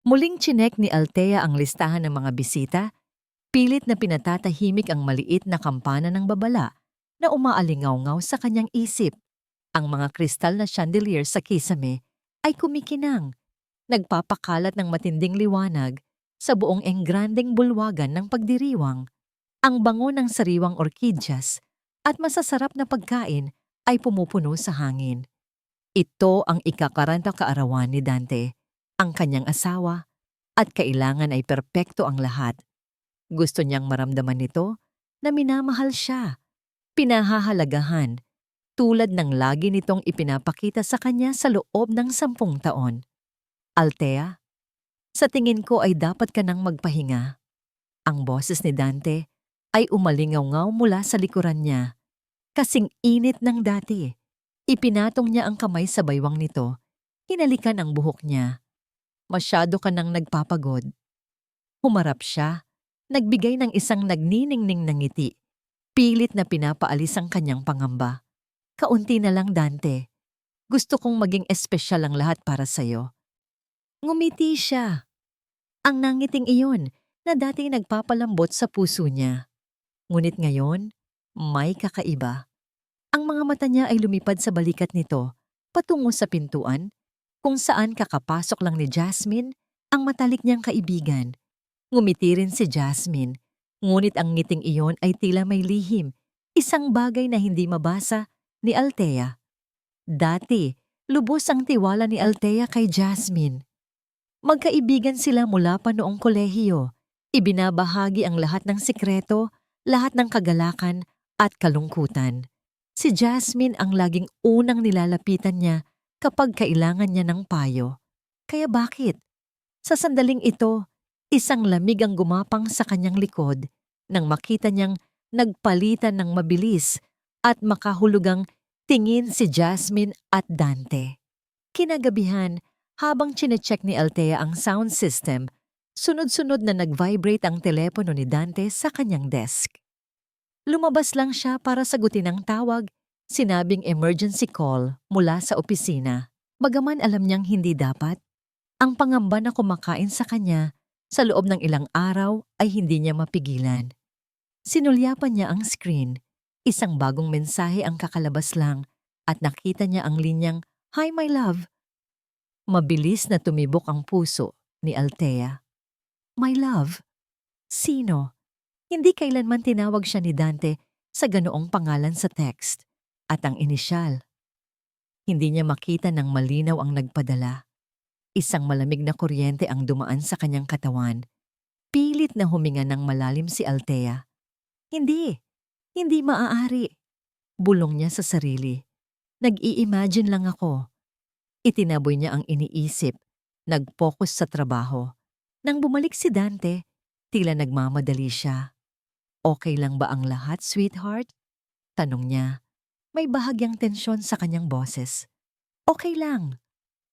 Muling chinek ni Althea ang listahan ng mga bisita, pilit na pinatatahimik ang maliit na kampana ng babala na umaalingaw-ngaw sa kanyang isip. Ang mga kristal na chandelier sa kisame ay kumikinang, nagpapakalat ng matinding liwanag sa buong engrandeng bulwagan ng pagdiriwang. Ang bango ng sariwang orkidyas at masasarap na pagkain ay pumupuno sa hangin. Ito ang ikakaranta kaarawan ni Dante, ang kanyang asawa, at kailangan ay perpekto ang lahat. Gusto niyang maramdaman nito na minamahal siya, pinahahalagahan, tulad ng lagi nitong ipinapakita sa kanya sa loob ng 10 taon. Althea, sa tingin ko ay dapat ka nang magpahinga. Ang boses ni Dante ay umalingaw-ngaw mula sa likuran niya. Kasing init ng dati. Ipinatong niya ang kamay sa baywang nito. Hinalikan ang buhok niya. Masyado ka nang nagpapagod. Humarap siya. Nagbigay ng isang nagniningning na ngiti. Pilit na pinapaalis ang kanyang pangamba. Kaunti na lang, Dante. Gusto kong maging espesyal ang lahat para sa'yo. Ngumiti siya. Ang nangiting iyon na dati nagpapalambot sa puso niya. Ngunit ngayon, may kakaiba. Ang mga mata niya ay lumipad sa balikat nito, patungo sa pintuan, kung saan kakapasok lang ni Jasmine, ang matalik niyang kaibigan. Ngumiti rin si Jasmine, ngunit ang ngiting iyon ay tila may lihim, isang bagay na hindi mabasa ni Althea. Dati, lubos ang tiwala ni Althea kay Jasmine. Magkaibigan sila mula pa noong kolehiyo. Ibinabahagi ang lahat ng sikreto, lahat ng kagalakan at kalungkutan. Si Jasmine ang laging unang nilalapitan niya kapag kailangan niya ng payo. Kaya bakit? Sa sandaling ito, isang lamig ang gumapang sa kanyang likod nang makita niyang nagpalitan ng mabilis at makahulugang tingin si Jasmine at Dante. Kinagabihan, habang chinecheck ni Althea ang sound system, sunod-sunod na nag-vibrate ang telepono ni Dante sa kanyang desk. Lumabas lang siya para sagutin ang tawag, sinabing emergency call mula sa opisina. Bagaman alam niyang hindi dapat, ang pangamba na kumakain sa kanya sa loob ng ilang araw ay hindi niya mapigilan. Sinulyapan niya ang screen, isang bagong mensahe ang kakalabas lang at nakita niya ang linyang, "Hi my love." Mabilis na tumibok ang puso ni Althea. My love? Sino? Hindi kailanman tinawag siya ni Dante sa ganoong pangalan sa text at ang inisyal. Hindi niya makita ng malinaw ang nagpadala. Isang malamig na kuryente ang dumaan sa kanyang katawan. Pilit na huminga ng malalim si Althea. Hindi maaari. Bulong niya sa sarili. Nag-i-imagine lang ako. Itinaboy niya ang iniisip, nag-focus sa trabaho. Nang bumalik si Dante, tila nagmamadali siya. Okay lang ba ang lahat, sweetheart? Tanong niya. May bahagyang tensyon sa kanyang boses. Okay lang.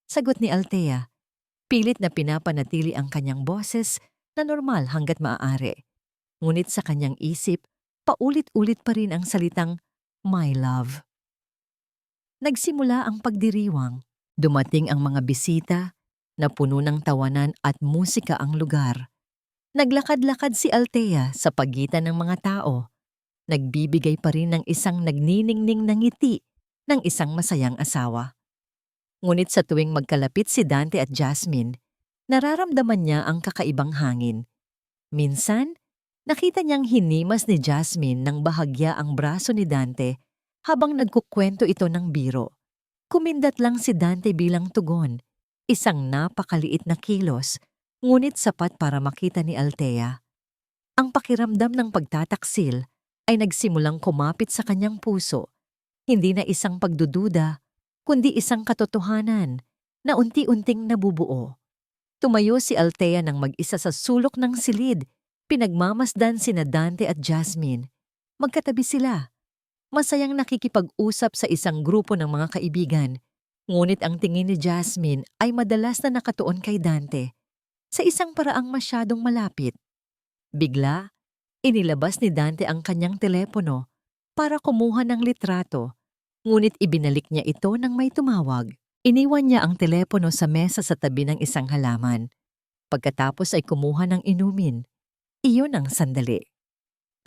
Sagot ni Althea. Pilit na pinapanatili ang kanyang boses na normal hanggat maaari. Ngunit sa kanyang isip, paulit-ulit pa rin ang salitang, my love. Nagsimula ang pagdiriwang. Dumating ang mga bisita na puno ng tawanan at musika ang lugar. Naglakad-lakad si Althea sa pagitan ng mga tao. Nagbibigay pa rin ng isang nagniningning na ngiti ng isang masayang asawa. Ngunit sa tuwing magkalapit si Dante at Jasmine, nararamdaman niya ang kakaibang hangin. Minsan, nakita niyang hinimas ni Jasmine ng bahagya ang braso ni Dante habang nagkukwento ito ng biro. Kumindat lang si Dante bilang tugon, isang napakaliit na kilos, ngunit sapat para makita ni Althea. Ang pakiramdam ng pagtataksil ay nagsimulang kumapit sa kanyang puso, hindi na isang pagdududa, kundi isang katotohanan na unti-unting nabubuo. Tumayo si Althea nang mag-isa sa sulok ng silid, pinagmamasdan sina Dante at Jasmine. Magkatabi sila. Masayang nakikipag-usap sa isang grupo ng mga kaibigan, ngunit ang tingin ni Jasmine ay madalas na nakatuon kay Dante, sa isang paraang masyadong malapit. Bigla, inilabas ni Dante ang kanyang telepono para kumuha ng litrato, ngunit ibinalik niya ito nang may tumawag. Iniwan niya ang telepono sa mesa sa tabi ng isang halaman. Pagkatapos ay kumuha ng inumin. Iyon ang sandali.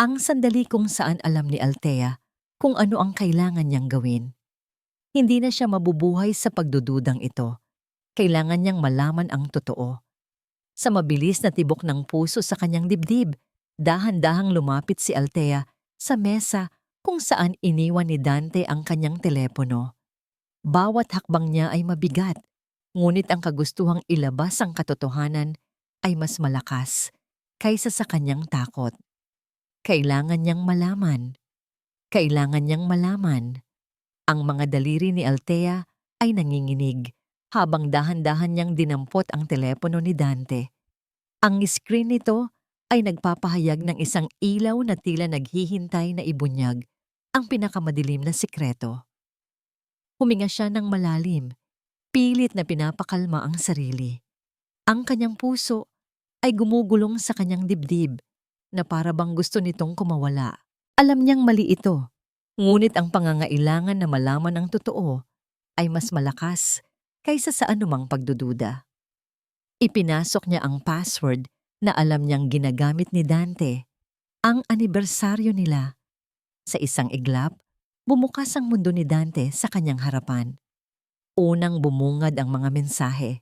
Ang sandali kung saan alam ni Althea kung ano ang kailangan niyang gawin. Hindi na siya mabubuhay sa pagdududang ito. Kailangan niyang malaman ang totoo. Sa mabilis na tibok ng puso sa kanyang dibdib, dahan-dahang lumapit si Althea sa mesa kung saan iniwan ni Dante ang kanyang telepono. Bawat hakbang niya ay mabigat, ngunit ang kagustuhang ilabas ang katotohanan ay mas malakas kaysa sa kanyang takot. Kailangan niyang malaman. Kailangan niyang malaman. Ang mga daliri ni Althea ay nanginginig habang dahan-dahan niyang dinampot ang telepono ni Dante. Ang screen nito ay nagpapahayag ng isang ilaw na tila naghihintay na ibunyag ang pinakamadilim na sikreto. Huminga siya ng malalim, pilit na pinapakalma ang sarili. Ang kanyang puso ay gumugulong sa kanyang dibdib na para bang gusto nitong kumawala. Alam niyang mali ito, ngunit ang pangangailangan na malaman ang totoo ay mas malakas kaysa sa anumang pagdududa. Ipinasok niya ang password na alam niyang ginagamit ni Dante, ang anibersaryo nila. Sa isang iglap, bumukas ang mundo ni Dante sa kanyang harapan. Unang bumungad ang mga mensahe.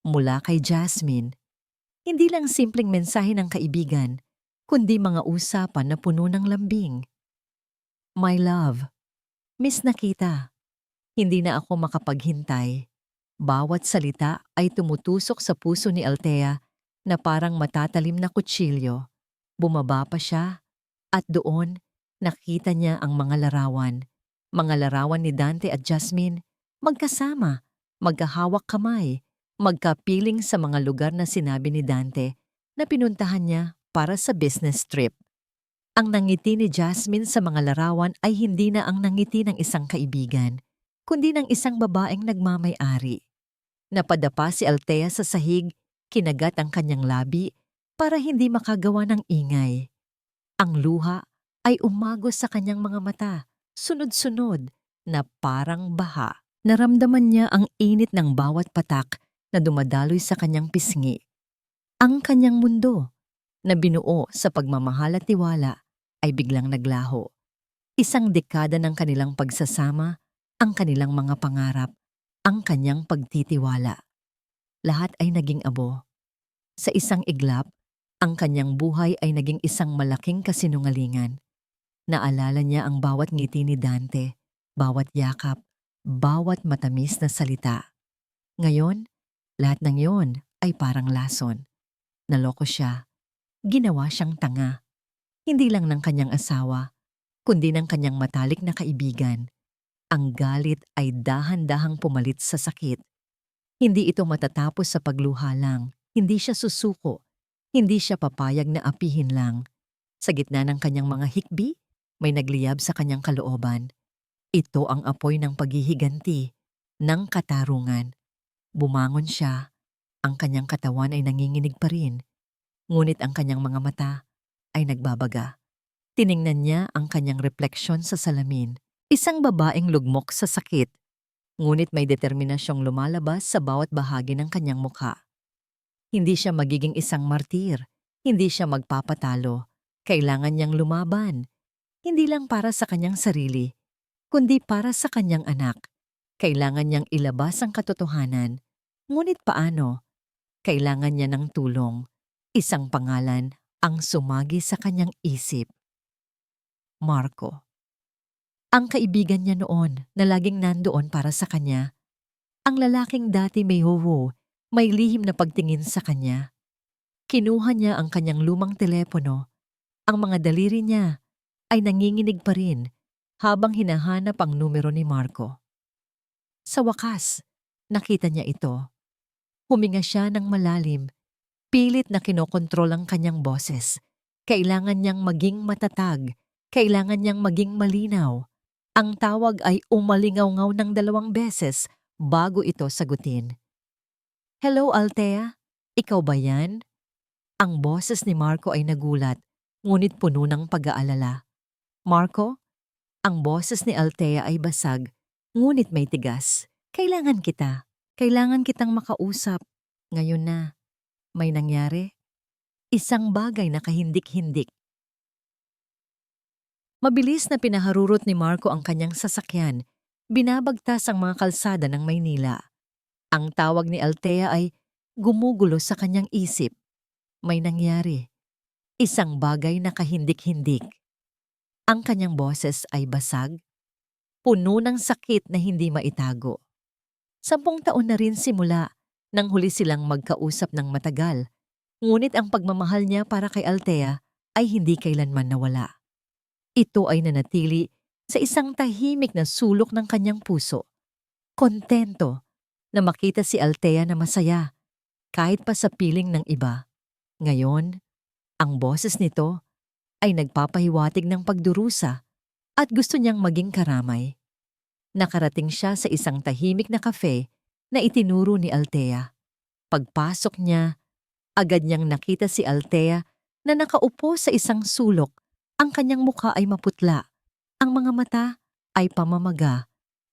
Mula kay Jasmine, hindi lang simpleng mensahe ng kaibigan, kundi mga usapan na puno ng lambing. My love, miss na kita. Hindi na ako makapaghintay. Bawat salita ay tumutusok sa puso ni Althea na parang matatalim na kutsilyo. Bumaba pa siya at doon nakita niya ang mga larawan. Mga larawan ni Dante at Jasmine, magkasama, magkahawak kamay, magkapiling sa mga lugar na sinabi ni Dante na pinuntahan niya para sa business trip. Ang nangiti ni Jasmine sa mga larawan ay hindi na ang nangiti ng isang kaibigan, kundi ng isang babaeng nagmamay-ari. Napadapa si Althea sa sahig, kinagat ang kanyang labi para hindi makagawa ng ingay. Ang luha ay umagos sa kanyang mga mata, sunod-sunod na parang baha. Naramdaman niya ang init ng bawat patak na dumadaloy sa kanyang pisngi. Ang kanyang mundo, na binuo sa pagmamahal at tiwala, ay biglang naglaho. Isang dekada ng kanilang pagsasama, ang kanilang mga pangarap, ang kanyang pagtitiwala. Lahat ay naging abo. Sa isang iglap, ang kanyang buhay ay naging isang malaking kasinungalingan. Naalala niya ang bawat ngiti ni Dante, bawat yakap, bawat matamis na salita. Ngayon, lahat ng yon ay parang lason. Naloko siya. Ginawa siyang tanga. Hindi lang ng kanyang asawa, kundi ng kanyang matalik na kaibigan. Ang galit ay dahan-dahang pumalit sa sakit. Hindi ito matatapos sa pagluha lang. Hindi siya susuko. Hindi siya papayag na apihin lang. Sa gitna ng kanyang mga hikbi, may nagliyab sa kanyang kalooban. Ito ang apoy ng paghihiganti, ng katarungan. Bumangon siya. Ang kanyang katawan ay nanginginig pa rin. Ngunit ang kanyang mga mata ay nagbabaga. Tiningnan niya ang kanyang refleksyon sa salamin. Isang babaeng lugmok sa sakit, ngunit may determinasyong lumalabas sa bawat bahagi ng kanyang mukha. Hindi siya magiging isang martir, hindi siya magpapatalo. Kailangan niyang lumaban, hindi lang para sa kanyang sarili, kundi para sa kanyang anak. Kailangan niyang ilabas ang katotohanan. Ngunit paano? Kailangan niya ng tulong. Isang pangalan ang sumagi sa kanyang isip. Marco. Ang kaibigan niya noon na laging nandoon para sa kanya. Ang lalaking dati may huho, may lihim na pagtingin sa kanya. Kinuha niya ang kanyang lumang telepono. Ang mga daliri niya ay nanginginig pa rin habang hinahanap ang numero ni Marco. Sa wakas, nakita niya ito. Huminga siya ng malalim, pilit na kinokontrol ang kanyang boses. Kailangan niyang maging matatag, kailangan niyang maging malinaw. Ang tawag ay umalingaw-ngaw ng 2 beses bago ito sagutin. Hello, Althea? Ikaw ba yan? Ang boses ni Marco ay nagulat, ngunit puno ng pag-aalala. Marco? Ang boses ni Althea ay basag, ngunit may tigas. Kailangan kita. Kailangan kitang makausap. Ngayon na. May nangyari? Isang bagay na kahindik-hindik. Mabilis na pinaharurot ni Marco ang kanyang sasakyan. Binabagtas ang mga kalsada ng Maynila. Ang tawag ni Althea ay gumugulo sa kanyang isip. May nangyari. Isang bagay na kahindik-hindik. Ang kanyang boses ay basag, puno ng sakit na hindi maitago. 10 taon na rin simula nang huli silang magkausap ng matagal. Ngunit ang pagmamahal niya para kay Althea ay hindi kailanman nawala. Ito ay nanatili sa isang tahimik na sulok ng kanyang puso. Kontento na makita si Althea na masaya kahit pa sa piling ng iba. Ngayon, ang boses nito ay nagpapahiwatig ng pagdurusa at gusto niyang maging karamay. Nakarating siya sa isang tahimik na kafe na itinuro ni Althea. Pagpasok niya, agad niyang nakita si Althea na nakaupo sa isang sulok. Ang kanyang mukha ay maputla. Ang mga mata ay pamamaga.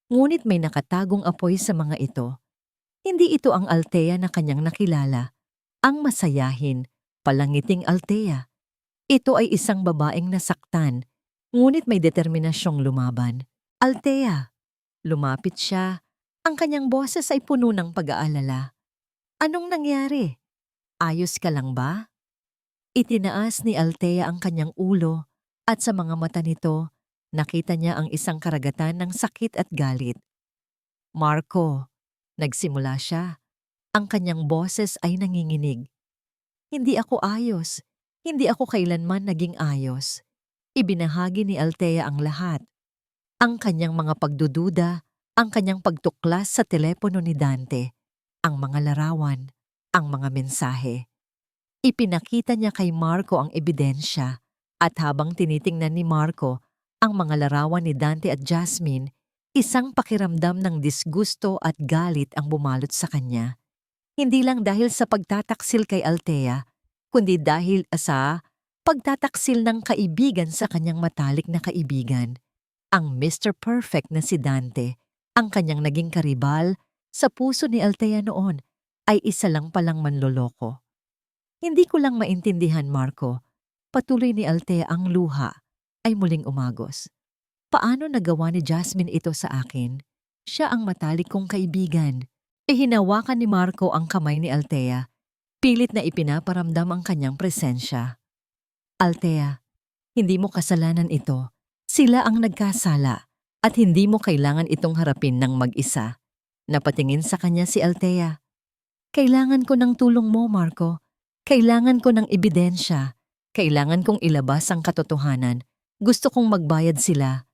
Ngunit may nakatagong apoy sa mga ito. Hindi ito ang Althea na kanyang nakilala. Ang masayahin, palangiting Althea. Ito ay isang babaeng nasaktan, ngunit may determinasyong lumaban. Althea. Lumapit siya. Ang kanyang boses ay puno ng pag-aalala. Anong nangyari? Ayos ka lang ba? Itinaas ni Althea ang kanyang ulo at sa mga mata nito, nakita niya ang isang karagatan ng sakit at galit. Marco, nagsimula siya. Ang kanyang boses ay nanginginig. Hindi ako ayos. Hindi ako kailanman naging ayos. Ibinahagi ni Althea ang lahat. Ang kanyang mga pagdududa, ang kanyang pagtuklas sa telepono ni Dante, ang mga larawan, ang mga mensahe. Ipinakita niya kay Marco ang ebidensya at habang tinitingnan ni Marco ang mga larawan ni Dante at Jasmine, isang pakiramdam ng disgusto at galit ang bumalot sa kanya. Hindi lang dahil sa pagtataksil kay Althea, kundi dahil sa pagtataksil ng kaibigan sa kanyang matalik na kaibigan. Ang Mr. Perfect na si Dante, ang kanyang naging karibal, sa puso ni Althea noon ay isa lang palang manloloko. Hindi ko lang maintindihan, Marco. Patuloy ni Althea ang luha ay muling umagos. Paano nagawa ni Jasmine ito sa akin? Siya ang matalik kong kaibigan. Hinawakan ni Marco ang kamay ni Althea. Pilit na ipinaparamdam ang kanyang presensya. Althea, hindi mo kasalanan ito. Sila ang nagkasala at hindi mo kailangan itong harapin ng mag-isa. Napatingin sa kanya si Althea. Kailangan ko ng tulong mo, Marco. Kailangan ko ng ebidensya. Kailangan kong ilabas ang katotohanan. Gusto kong magbayad sila.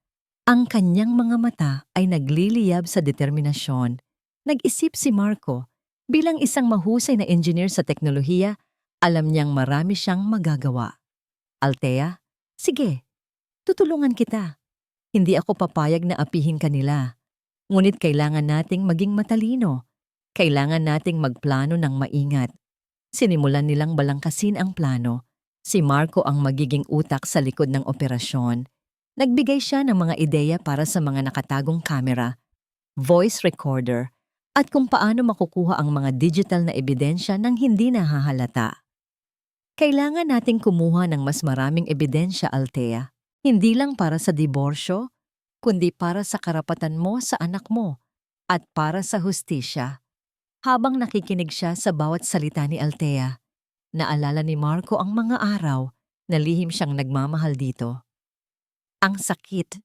Ang kanyang mga mata ay nagliliyab sa determinasyon. Nag-isip si Marco. Bilang isang mahusay na engineer sa teknolohiya, alam niyang marami siyang magagawa. Althea, sige, tutulungan kita. Hindi ako papayag na apihin kanila. Ngunit kailangan nating maging matalino. Kailangan nating magplano ng maingat. Sinimulan nilang balangkasin ang plano. Si Marco ang magiging utak sa likod ng operasyon. Nagbigay siya ng mga ideya para sa mga nakatagong kamera, voice recorder, at kung paano makukuha ang mga digital na ebidensya nang hindi nahahalata. Kailangan nating kumuha ng mas maraming ebidensya, Althea. Hindi lang para sa diborsyo, kundi para sa karapatan mo sa anak mo at para sa hustisya. Habang nakikinig siya sa bawat salita ni Althea, naalala ni Marco ang mga araw na lihim siyang nagmamahal dito. Ang sakit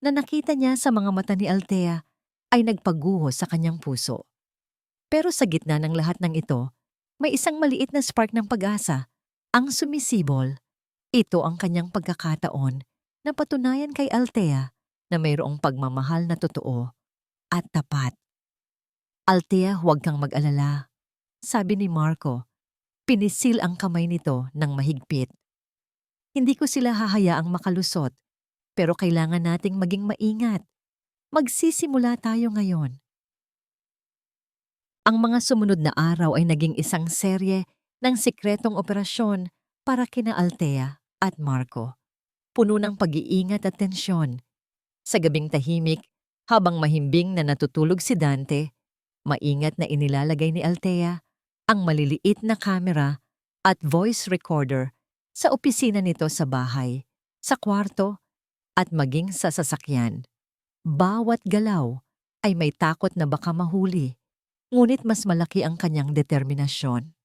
na nakita niya sa mga mata ni Althea ay nagpaguho sa kanyang puso. Pero sa gitna ng lahat ng ito, may isang maliit na spark ng pag-asa, ang sumisibol. Ito ang kanyang pagkakataon na patunayan kay Althea na mayroong pagmamahal na totoo at tapat. Althea, huwag kang mag-alala, sabi ni Marco. Pinisil ang kamay nito ng mahigpit. Hindi ko sila hahayaang makalusot, pero kailangan nating maging maingat. Magsisimula tayo ngayon. Ang mga sumunod na araw ay naging isang serye ng sikretong operasyon para kina Althea at Marco. Puno ng pag-iingat at tensyon. Sa gabing tahimik, habang mahimbing na natutulog si Dante, maingat na inilalagay ni Althea ang maliliit na camera at voice recorder sa opisina nito sa bahay, sa kwarto, at maging sa sasakyan. Bawat galaw ay may takot na baka mahuli, ngunit mas malaki ang kanyang determinasyon.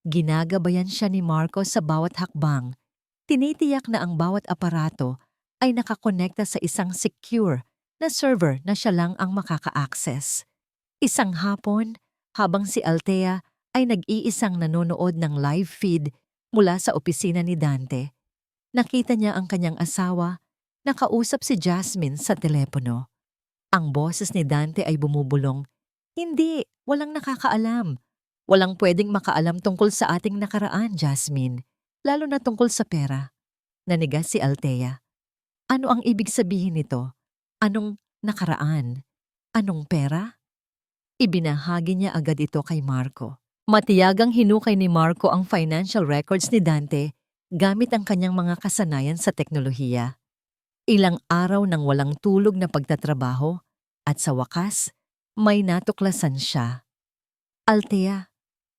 Ginagabayan siya ni Marco sa bawat hakbang. Tinitiyak na ang bawat aparato ay nakakonekta sa isang secure na server na siya lang ang makaka-access. Isang hapon, habang si Althea ay nag-iisang nanonood ng live feed mula sa opisina ni Dante, nakita niya ang kanyang asawa na kausap si Jasmine sa telepono. Ang boses ni Dante ay bumubulong, "Hindi, walang nakakaalam. Walang pwedeng makaalam tungkol sa ating nakaraan, Jasmine, lalo na tungkol sa pera." Nanigas si Althea. Ano ang ibig sabihin nito? Anong nakaraan? Anong pera? Ibinahagi niya agad ito kay Marco. Matiyagang hinukay ni Marco ang financial records ni Dante gamit ang kanyang mga kasanayan sa teknolohiya. Ilang araw ng walang tulog na pagtatrabaho at sa wakas, may natuklasan siya. "Althea,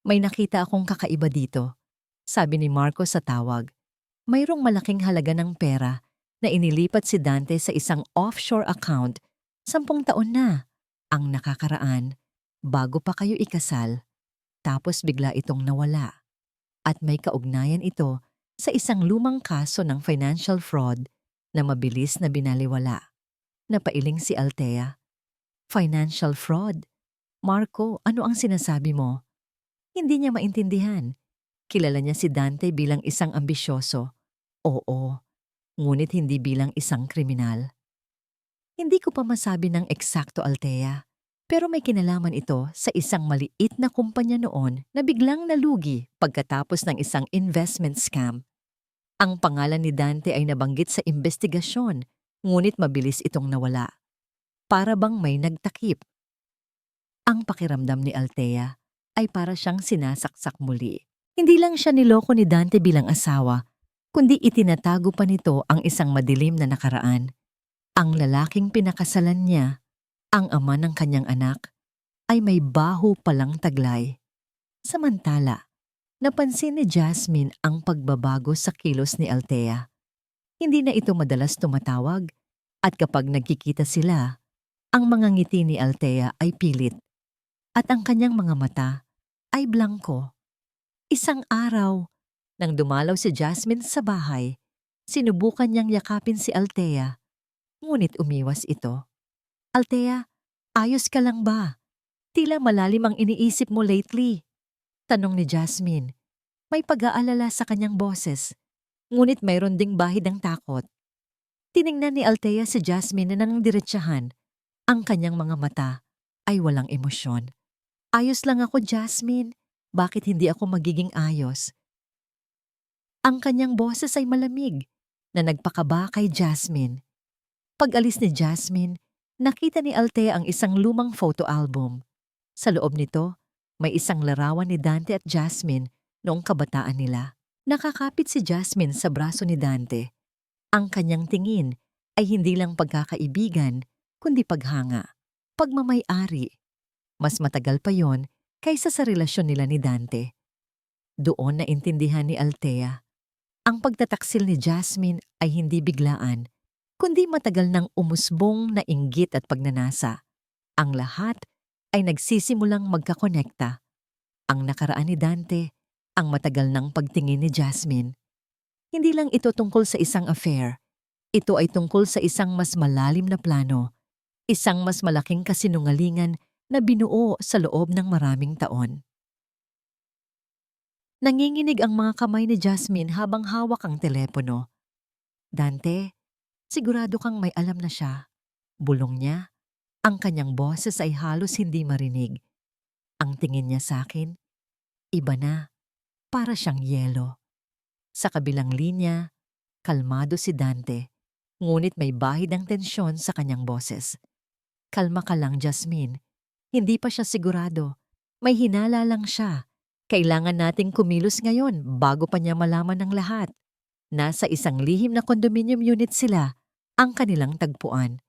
may nakita akong kakaiba dito," sabi ni Marco sa tawag. Mayroong malaking halaga ng pera na inilipat si Dante sa isang offshore account 10 taon na ang nakakaraan bago pa kayo ikasal. Tapos bigla itong nawala. At may kaugnayan ito sa isang lumang kaso ng financial fraud na mabilis na binaliwala. Napailing si Althea. "Financial fraud? Marco, ano ang sinasabi mo?" Hindi niya maintindihan. Kilala niya si Dante bilang isang ambisyoso. Oo, ngunit hindi bilang isang kriminal. "Hindi ko pa masabi ng eksakto, Althea. Pero may kinalaman ito sa isang maliit na kumpanya noon na biglang nalugi pagkatapos ng isang investment scam. Ang pangalan ni Dante ay nabanggit sa investigasyon, ngunit mabilis itong nawala. Para bang may nagtakip." Ang pakiramdam ni Althea ay para siyang sinasaksak muli. Hindi lang siya niloko ni Dante bilang asawa, kundi itinatago pa nito ang isang madilim na nakaraan. Ang lalaking pinakasalan niya, ang ama ng kanyang anak, ay may baho palang taglay. Samantala, napansin ni Jasmine ang pagbabago sa kilos ni Althea. Hindi na ito madalas tumatawag at kapag nagkikita sila, ang mga ngiti ni Althea ay pilit at ang kanyang mga mata ay blangko. Isang araw, nang dumalaw si Jasmine sa bahay, sinubukan niyang yakapin si Althea, ngunit umiwas ito. "Althea, ayos ka lang ba? Tila malalim ang iniisip mo lately." Tanong ni Jasmine. May pag-aalala sa kanyang boses, ngunit mayroon ding bahid ng takot. Tiningnan ni Althea si Jasmine na nangdiretsahan. Ang kanyang mga mata ay walang emosyon. "Ayos lang ako, Jasmine. Bakit hindi ako magiging ayos?" Ang kanyang boses ay malamig na nagpakaba kay Jasmine. Pag-alis ni Jasmine, nakita ni Althea ang isang lumang photo album. Sa loob nito, may isang larawan ni Dante at Jasmine noong kabataan nila. Nakakapit si Jasmine sa braso ni Dante. Ang kanyang tingin ay hindi lang pagkakaibigan, kundi paghanga, pagmamay-ari. Mas matagal pa yon kaysa sa relasyon nila ni Dante. Doon naintindihan ni Althea. Ang pagtataksil ni Jasmine ay hindi biglaan, kundi matagal nang umusbong na inggit at pagnanasa. Ang lahat ay nagsisimulang magkakonekta. Ang nakaraan ni Dante, ang matagal ng pagtingin ni Jasmine. Hindi lang ito tungkol sa isang affair. Ito ay tungkol sa isang mas malalim na plano, isang mas malaking kasinungalingan na binuo sa loob ng maraming taon. Nanginginig ang mga kamay ni Jasmine habang hawak ang telepono. "Dante, sigurado kang may alam na siya?" Bulong niya. Ang kanyang boses ay halos hindi marinig. Ang tingin niya sa akin, iba na, para siyang yelo. Sa kabilang linya, kalmado si Dante, ngunit may bahid ng tensyon sa kanyang boses. "Kalma ka lang, Jasmine. Hindi pa siya sigurado. May hinala lang siya. Kailangan nating kumilos ngayon bago pa niya malaman ng lahat." Nasa isang lihim na condominium unit sila, ang kanilang tagpuan.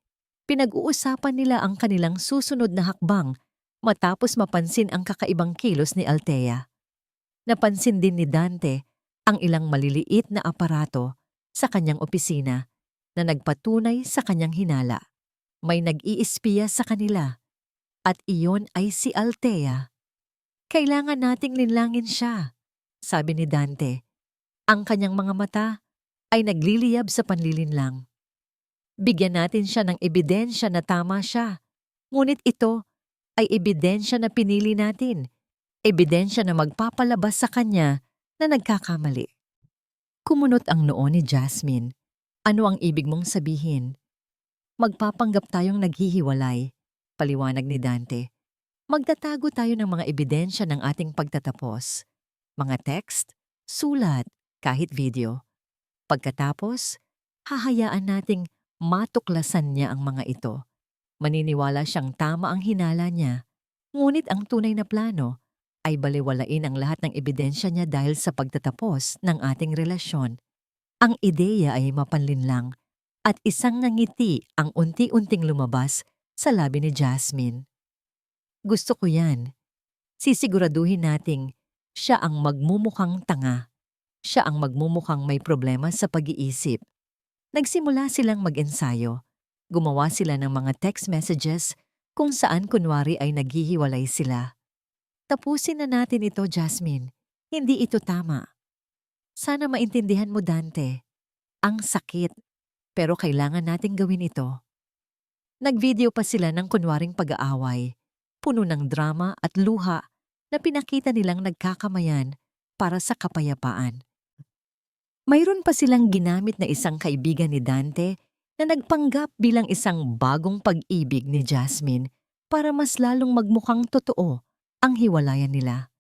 Pinag-uusapan nila ang kanilang susunod na hakbang matapos mapansin ang kakaibang kilos ni Althea. Napansin din ni Dante ang ilang maliliit na aparato sa kanyang opisina na nagpatunay sa kanyang hinala. May nag-iispiya sa kanila at iyon ay si Althea. Kailangan nating linlangin siya, sabi ni Dante. Ang kanyang mga mata ay nagliliyab sa panlilinlang. Bigyan natin siya ng ebidensya na tama siya. Ngunit ito ay ebidensya na pinili natin. Ebidensya na magpapalabas sa kanya na nagkakamali. Kumunot ang noo ni Jasmine. Ano ang ibig mong sabihin? Magpapanggap tayong naghihiwalay, paliwanag ni Dante. Magtatago tayo ng mga ebidensya ng ating pagtatapos. Mga text, sulat, kahit video. Pagkatapos, hahayaan nating matuklasan niya ang mga ito. Maniniwala siyang tama ang hinala niya. Ngunit ang tunay na plano ay baliwalain ang lahat ng ebidensya niya dahil sa pagtatapos ng ating relasyon. Ang ideya ay mapanlinlang at isang ngiti ang unti-unting lumabas sa labi ni Jasmine. Gusto ko yan. Sisiguraduhin nating siya ang magmumukhang tanga. Siya ang magmumukhang may problema sa pag-iisip. Nagsimula silang mag-ensayo. Gumawa sila ng mga text messages kung saan kunwari ay naghihiwalay sila. Tapusin na natin ito, Jasmine. Hindi ito tama. Sana maintindihan mo, Dante. Ang sakit, pero kailangan nating gawin ito. Nagvideo pa sila ng kunwaring pag-aaway, puno ng drama at luha na pinakita nilang nagkakamayan para sa kapayapaan. Mayroon pa silang ginamit na isang kaibigan ni Dante na nagpanggap bilang isang bagong pag-ibig ni Jasmine para mas lalong magmukhang totoo ang hiwalayan nila.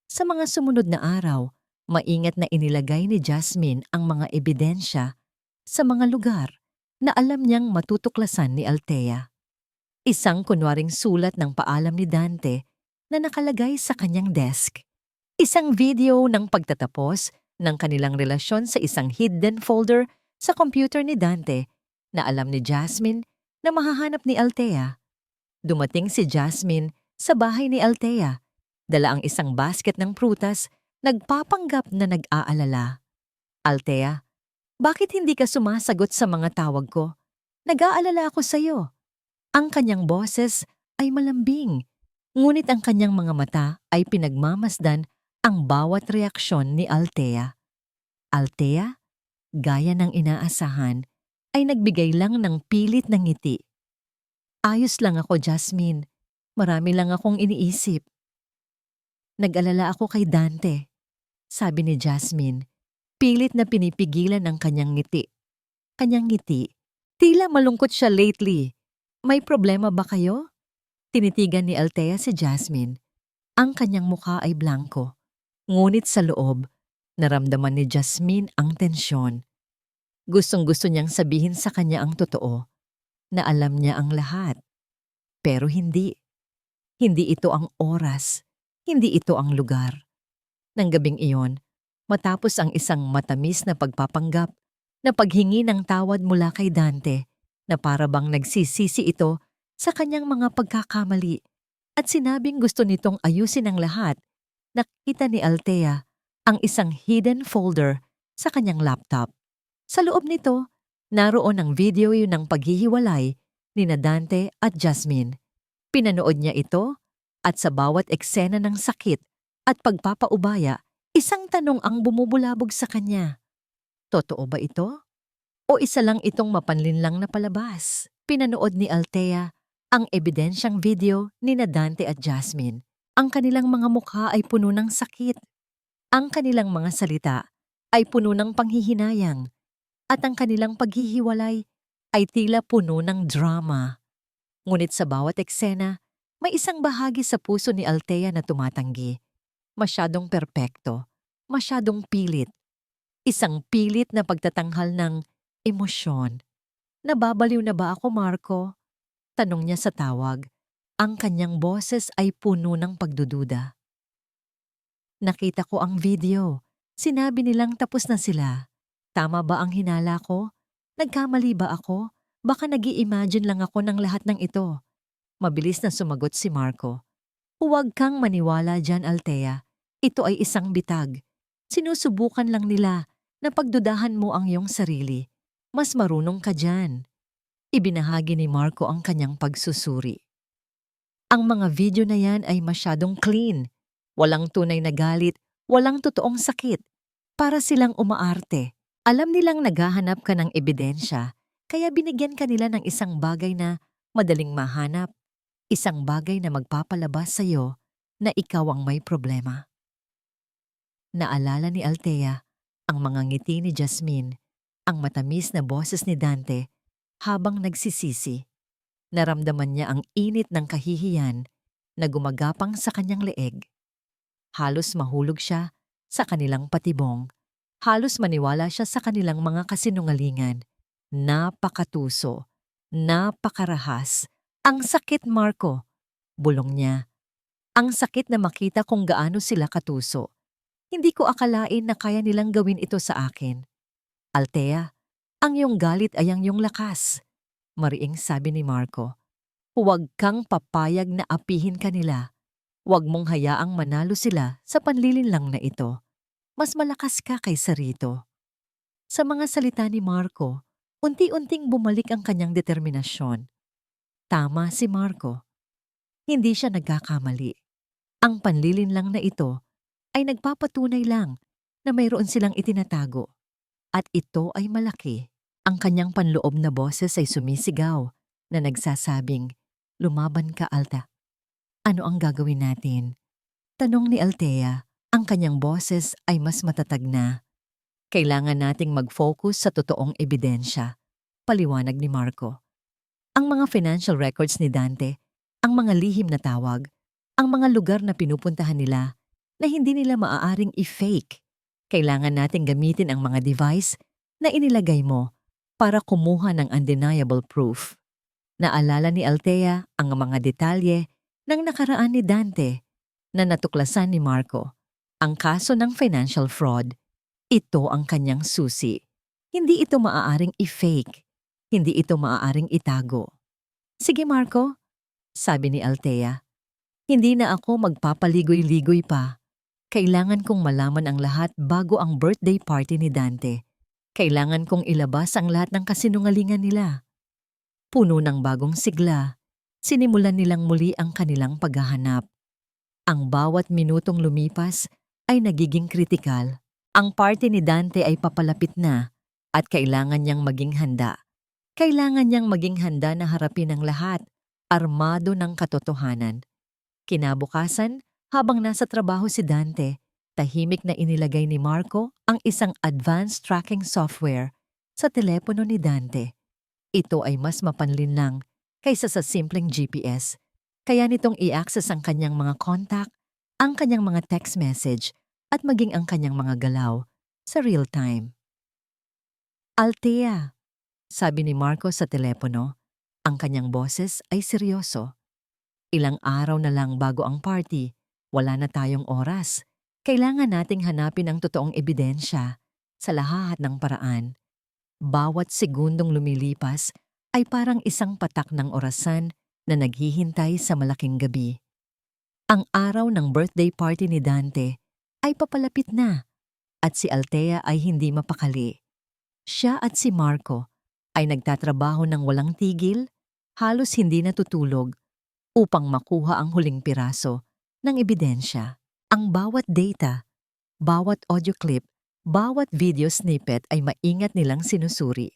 Sa mga sumunod na araw, maingat na inilagay ni Jasmine ang mga ebidensya sa mga lugar na alam niyang matutuklasan ni Althea. Isang kunwaring sulat ng paalam ni Dante na nakalagay sa kanyang desk. Isang video ng pagtatapos ng kanilang relasyon sa isang hidden folder sa computer ni Dante na alam ni Jasmine na mahahanap ni Althea. Dumating si Jasmine sa bahay ni Althea, dala ang isang basket ng prutas, nagpapanggap na nag-aalala. Althea, bakit hindi ka sumasagot sa mga tawag ko? Nag-aalala ako sa iyo. Ang kanyang boses ay malambing, ngunit ang kanyang mga mata ay pinagmamasdan ang bawat reaksyon ni Althea. Althea, gaya ng inaasahan, ay nagbigay lang ng pilit na ngiti. Ayos lang ako, Jasmine. Marami lang akong iniisip. Nag-alala ako kay Dante, sabi ni Jasmine, pilit na pinipigilan ang kanyang ngiti. Kanyang ngiti, tila malungkot siya lately. May problema ba kayo? Tinitigan ni Althea si Jasmine. Ang kanyang mukha ay blanko. Ngunit sa loob, naramdaman ni Jasmine ang tensyon. Gustong-gusto niyang sabihin sa kanya ang totoo, na alam niya ang lahat. Pero hindi. Hindi ito ang oras. Hindi ito ang lugar. Nang gabing iyon, matapos ang isang matamis na pagpapanggap, na paghingi ng tawad mula kay Dante, na para bang nagsisisi ito sa kanyang mga pagkakamali, at sinabing gusto nitong ayusin ang lahat, nakita ni Althea ang isang hidden folder sa kanyang laptop. Sa loob nito, naroon ang video yun ng paghihiwalay ni Dante at Jasmine. Pinanood niya ito at sa bawat eksena ng sakit at pagpapaubaya, isang tanong ang bumubulabog sa kanya. Totoo ba ito? O isa lang itong mapanlinlang na palabas? Pinanood ni Althea ang ebidensyang video ni Dante at Jasmine. Ang kanilang mga mukha ay puno ng sakit. Ang kanilang mga salita ay puno ng panghihinayang. At ang kanilang paghihiwalay ay tila puno ng drama. Ngunit sa bawat eksena, may isang bahagi sa puso ni Althea na tumatanggi. Masyadong perpekto, masyadong pilit. Isang pilit na pagtatanghal ng emosyon. Nababaliw na ba ako, Marco? Tanong niya sa tawag. Ang kanyang boses ay puno ng pagdududa. Nakita ko ang video. Sinabi nilang tapos na sila. Tama ba ang hinala ko? Nagkamali ba ako? Baka nag-i-imagine lang ako ng lahat ng ito. Mabilis na sumagot si Marco. Huwag kang maniwala dyan, Althea. Ito ay isang bitag. Sinusubukan lang nila na pagdudahan mo ang iyong sarili. Mas marunong ka dyan. Ibinahagi ni Marco ang kanyang pagsusuri. Ang mga video na yan ay masyadong clean. Walang tunay na galit, walang totoong sakit. Para silang umaarte. Alam nilang naghahanap ka ng ebidensya, kaya binigyan ka nila ng isang bagay na madaling mahanap, isang bagay na magpapalabas sa iyo na ikaw ang may problema. Naalala ni Althea ang mga ngiti ni Jasmine, ang matamis na boses ni Dante habang nagsisisi. Naramdaman niya ang init ng kahihiyan na gumagapang sa kanyang leeg. Halos mahulog siya sa kanilang patibong. Halos maniwala siya sa kanilang mga kasinungalingan. Napakatuso, napakarahas. Ang sakit, Marco. Bulong niya. Ang sakit na makita kung gaano sila katuso. Hindi ko akalain na kaya nilang gawin ito sa akin. Althea, ang iyong galit ay ang iyong lakas. Mariing sabi ni Marco. Huwag kang papayag na apihin ka nila. Huwag mong hayaang manalo sila sa panlilinlang na ito. Mas malakas ka kaysa rito. Sa mga salita ni Marco, unti-unting bumalik ang kanyang determinasyon. Tama si Marco. Hindi siya nagkakamali. Ang panlilinlang na ito ay nagpapatunay lang na mayroon silang itinatago. At ito ay malaki. Ang kanyang panloob na boses ay sumisigaw na nagsasabing, lumaban ka, Alta. Ano ang gagawin natin? Tanong ni Althea. Ang kanyang boses ay mas matatag na. Kailangan nating mag-focus sa totoong ebidensya. Paliwanag ni Marco. Ang mga financial records ni Dante, ang mga lihim na tawag, ang mga lugar na pinupuntahan nila na hindi nila maaaring i-fake. Kailangan nating gamitin ang mga device na inilagay mo para kumuha ng undeniable proof. Naalala ni Althea ang mga detalye ng nakaraan ni Dante na natuklasan ni Marco. Ang kaso ng financial fraud, ito ang kanyang susi. Hindi ito maaaring i-fake. Hindi ito maaaring itago. Sige Marco, sabi ni Althea. Hindi na ako magpapaligoy-ligoy pa. Kailangan kong malaman ang lahat bago ang birthday party ni Dante. Kailangan kong ilabas ang lahat ng kasinungalingan nila. Puno ng bagong sigla, sinimulan nilang muli ang kanilang paghahanap. Ang bawat minutong lumipas ay nagiging kritikal. Ang party ni Dante ay papalapit na at kailangan niyang maging handa. Kailangan niyang maging handa na harapin ang lahat, armado ng katotohanan. Kinabukasan, habang nasa trabaho si Dante, tahimik na inilagay ni Marco ang isang advanced tracking software sa telepono ni Dante. Ito ay mas mapanlinlang kaysa sa simpleng GPS. Kaya nitong i-access ang kanyang mga contact, ang kanyang mga text message, at maging ang kanyang mga galaw sa real time. Althea, sabi ni Marco sa telepono, ang kanyang boses ay seryoso. Ilang araw na lang bago ang party, wala na tayong oras. Kailangan nating hanapin ang totoong ebidensya sa lahat ng paraan. Bawat segundong lumilipas ay parang isang patak ng orasan na naghihintay sa malaking gabi. Ang araw ng birthday party ni Dante ay papalapit na at si Althea ay hindi mapakali. Siya at si Marco ay nagtatrabaho ng walang tigil, halos hindi natutulog upang makuha ang huling piraso ng ebidensya. Ang bawat data, bawat audio clip, bawat video snippet ay maingat nilang sinusuri.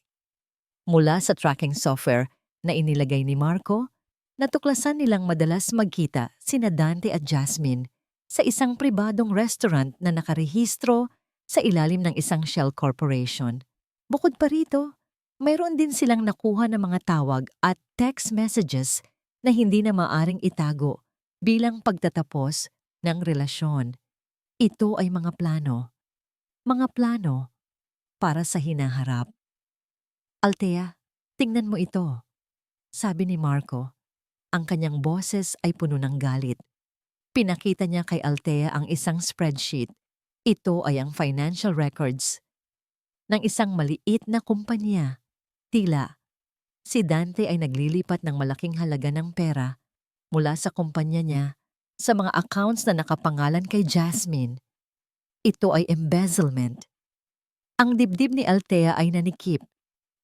Mula sa tracking software na inilagay ni Marco, natuklasan nilang madalas magkita sina Dante at Jasmine sa isang pribadong restaurant na nakarehistro sa ilalim ng isang shell corporation. Bukod pa rito, mayroon din silang nakuha ng mga tawag at text messages na hindi na maaring itago bilang pagtatapos ng relasyon. Ito ay mga plano. Mga plano para sa hinaharap. Althea, tingnan mo ito, sabi ni Marco. Ang kanyang boses ay puno ng galit. Pinakita niya kay Althea ang isang spreadsheet. Ito ay ang financial records ng isang maliit na kumpanya. Tila, si Dante ay naglilipat ng malaking halaga ng pera mula sa kumpanya niya sa mga accounts na nakapangalan kay Jasmine. Ito ay embezzlement. Ang dibdib ni Althea ay nanikip.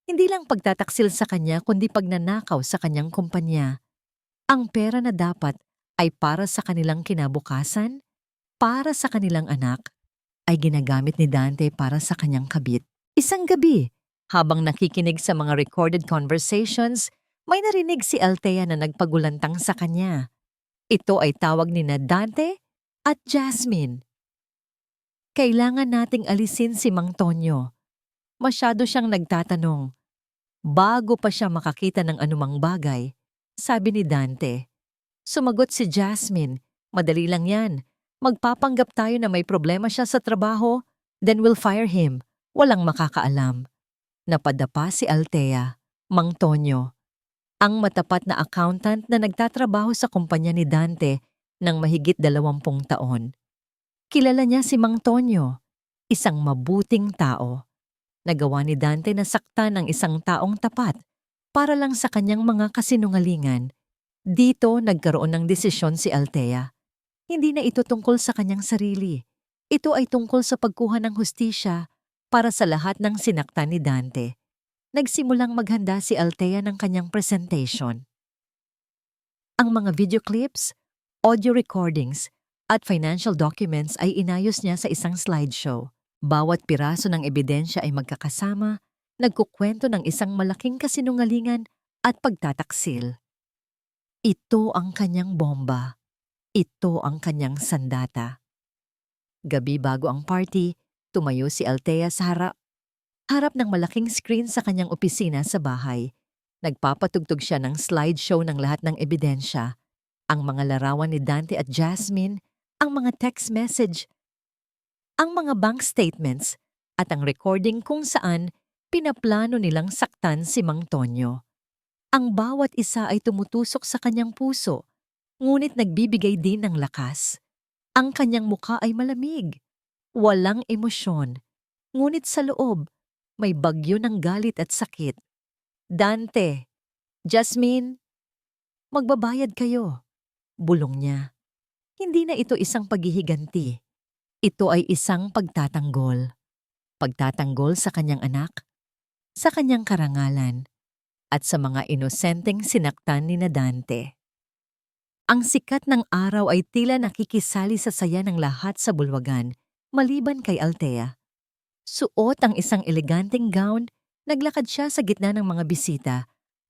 Hindi lang pagtataksil sa kanya kundi pagnanakaw sa kanyang kumpanya. Ang pera na dapat ay para sa kanilang kinabukasan, para sa kanilang anak, ay ginagamit ni Dante para sa kanyang kabit. Isang gabi, habang nakikinig sa mga recorded conversations, may narinig si Althea na nagpagulantang sa kanya. Ito ay tawag ni na Dante at Jasmine. Kailangan nating alisin si Mang Tonyo. Masyado siyang nagtatanong. Bago pa siya makakita ng anumang bagay, sabi ni Dante. Sumagot si Jasmine, madali lang yan. Magpapanggap tayo na may problema siya sa trabaho, then we'll fire him. Walang makakaalam. Napadapa si Althea, Mang Tonyo, ang matapat na accountant na nagtatrabaho sa kumpanya ni Dante ng mahigit 20 taon. Kilala niya si Mang Tonyo, isang mabuting tao. Nagawa ni Dante na saktan ang isang taong tapat para lang sa kanyang mga kasinungalingan. Dito nagkaroon ng desisyon si Althea. Hindi na ito tungkol sa kanyang sarili. Ito ay tungkol sa pagkuha ng hustisya para sa lahat ng sinaktan ni Dante. Nagsimulang maghanda si Althea ng kanyang presentation. Ang mga video clips, audio recordings, at financial documents ay inayos niya sa isang slideshow. Bawat piraso ng ebidensya ay magkakasama, nagkukwento ng isang malaking kasinungalingan at pagtataksil. Ito ang kanyang bomba. Ito ang kanyang sandata. Gabi bago ang party, tumayo si Althea sa harap ng malaking screen sa kanyang opisina sa bahay. Nagpapatugtog siya ng slideshow ng lahat ng ebidensya, ang mga larawan ni Dante at Jasmine, ang mga text message, ang mga bank statements, at ang recording kung saan pinaplano nilang saktan si Mang Tonyo. Ang bawat isa ay tumutusok sa kanyang puso, ngunit nagbibigay din ng lakas. Ang kanyang mukha ay malamig, walang emosyon, ngunit sa loob, may bagyo ng galit at sakit. Dante, Jasmine, magbabayad kayo. Bulong niya. Hindi na ito isang paghihiganti. Ito ay isang pagtatanggol. Pagtatanggol sa kanyang anak, sa kanyang karangalan, at sa mga inosenteng sinaktan ni na Dante. Ang sikat ng araw ay tila nakikisali sa saya ng lahat sa bulwagan, maliban kay Althea. Suot ang isang eleganteng gown, naglakad siya sa gitna ng mga bisita.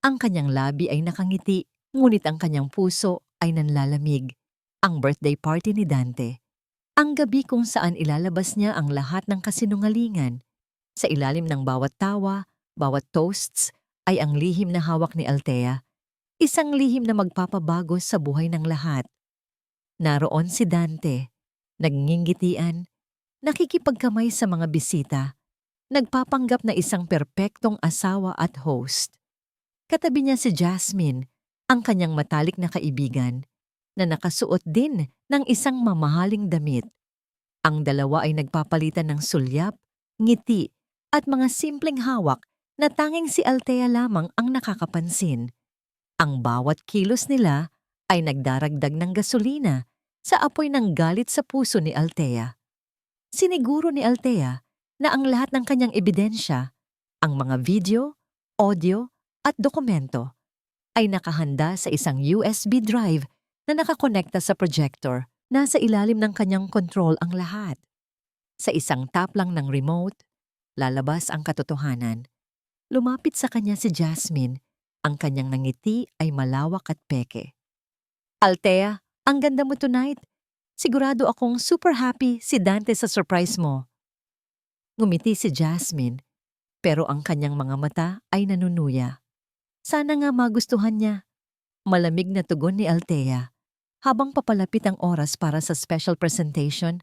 Ang kanyang labi ay nakangiti, ngunit ang kanyang puso ay nanlalamig. Ang birthday party ni Dante. Ang gabi kung saan ilalabas niya ang lahat ng kasinungalingan. Sa ilalim ng bawat tawa, bawat toasts, ay ang lihim na hawak ni Althea. Isang lihim na magpapabago sa buhay ng lahat. Naroon si Dante, nagngingitian, nakikipagkamay sa mga bisita, nagpapanggap na isang perpektong asawa at host. Katabi niya si Jasmine, ang kanyang matalik na kaibigan, na nakasuot din ng isang mamahaling damit. Ang dalawa ay nagpapalitan ng sulyap, ngiti, at mga simpleng hawak na tanging si Althea lamang ang nakakapansin. Ang bawat kilos nila ay nagdaragdag ng gasolina sa apoy ng galit sa puso ni Althea. Siniguro ni Althea na ang lahat ng kanyang ebidensya, ang mga video, audio, at dokumento, ay nakahanda sa isang USB drive na nakakonekta sa projector. Nasa ilalim ng kanyang control ang lahat. Sa isang tap lang ng remote, lalabas ang katotohanan. Lumapit sa kanya si Jasmine. Ang kanyang nangiti ay malawak at peke. Althea, ang ganda mo tonight. Sigurado akong super happy si Dante sa surprise mo. Ngumiti si Jasmine, pero ang kanyang mga mata ay nanunuya. Sana nga magustuhan niya. Malamig na tugon ni Althea. Habang papalapit ang oras para sa special presentation,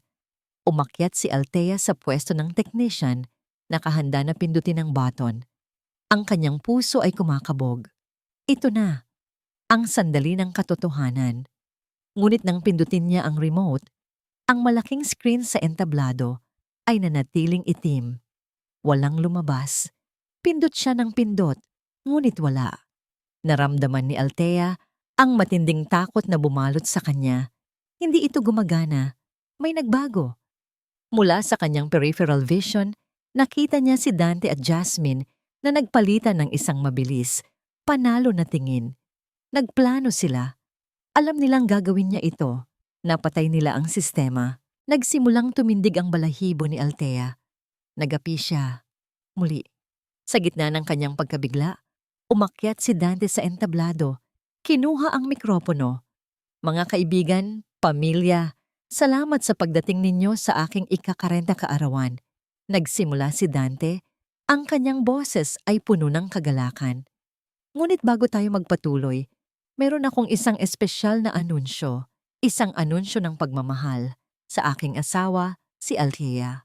umakyat si Althea sa pwesto ng technician, nakahanda na pindutin ang button. Ang kanyang puso ay kumakabog. Ito na, ang sandali ng katotohanan. Ngunit nang pindutin niya ang remote, ang malaking screen sa entablado ay nanatiling itim. Walang lumabas. Pindot siya ng pindot, ngunit wala. Naramdaman ni Althea ang matinding takot na bumalot sa kanya. Hindi ito gumagana. May nagbago. Mula sa kanyang peripheral vision, nakita niya si Dante at Jasmine na nagpalitan ng isang mabilis, panalo na tingin. Nagplano sila. Alam nilang gagawin niya ito. Napatay nila ang sistema. Nagsimulang tumindig ang balahibo ni Althea. Nagapi siya. Muli, sa gitna ng kanyang pagkabigla, umakyat si Dante sa entablado. Kinuha ang mikropono. Mga kaibigan, pamilya, salamat sa pagdating ninyo sa aking ika-40 kaarawan. Nagsimula si Dante. Ang kanyang boses ay puno ng kagalakan. Ngunit bago tayo magpatuloy, meron akong isang espesyal na anunsyo. Isang anunsyo ng pagmamahal sa aking asawa, si Althea.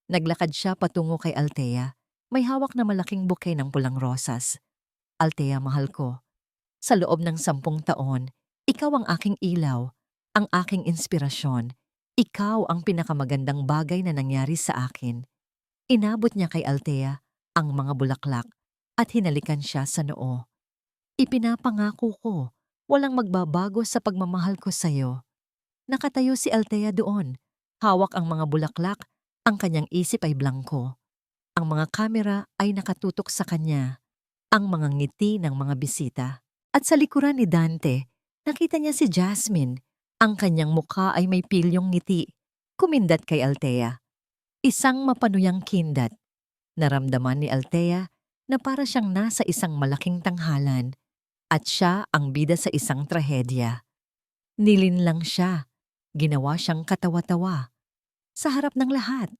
Naglakad siya patungo kay Althea. May hawak na malaking bouquet ng pulang rosas. Althea, mahal ko. Sa loob ng 10 taon, ikaw ang aking ilaw, ang aking inspirasyon. Ikaw ang pinakamagandang bagay na nangyari sa akin. Inabot niya kay Althea ang mga bulaklak at hinalikan siya sa noo. Ipinapangako ko, walang magbabago sa pagmamahal ko sa'yo. Nakatayo si Althea doon. Hawak ang mga bulaklak, ang kanyang isip ay blangko. Ang mga kamera ay nakatutok sa kanya. Ang mga ngiti ng mga bisita. At sa likuran ni Dante, nakita niya si Jasmine. Ang kanyang mukha ay may pilyong ngiti. Kumindat kay Althea. Isang mapanuyang kindat. Naramdaman ni Althea na para siyang nasa isang malaking tanghalan at siya ang bida sa isang trahedya. Nilinlang siya. Ginawa siyang katawa-tawa. Sa harap ng lahat.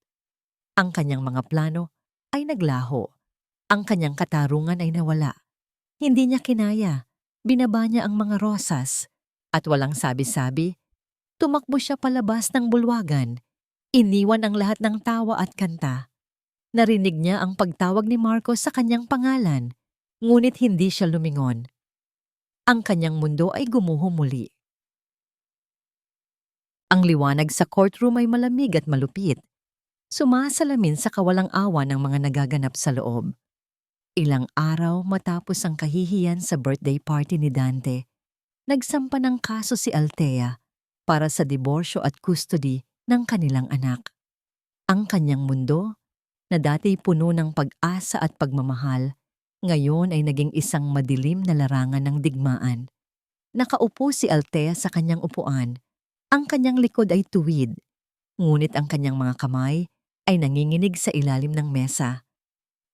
Ang kanyang mga plano ay naglaho. Ang kanyang katarungan ay nawala. Hindi niya kinaya. Binaba niya ang mga rosas. At walang sabi-sabi, tumakbo siya palabas ng bulwagan. Iniwan ang lahat ng tawa at kanta. Narinig niya ang pagtawag ni Marco sa kanyang pangalan, ngunit hindi siya lumingon. Ang kanyang mundo ay gumuho muli. Ang liwanag sa courtroom ay malamig at malupit. Sumasalamin sa kawalang awa ng mga nagaganap sa loob. Ilang araw matapos ang kahihiyan sa birthday party ni Dante, nagsampa ng kaso si Althea para sa diborsyo at custody ng kanilang anak. Ang kanyang mundo, na dati puno ng pag-asa at pagmamahal, ngayon ay naging isang madilim na larangan ng digmaan. Nakaupo si Althea sa kanyang upuan. Ang kanyang likod ay tuwid, ngunit ang kanyang mga kamay ay nanginginig sa ilalim ng mesa.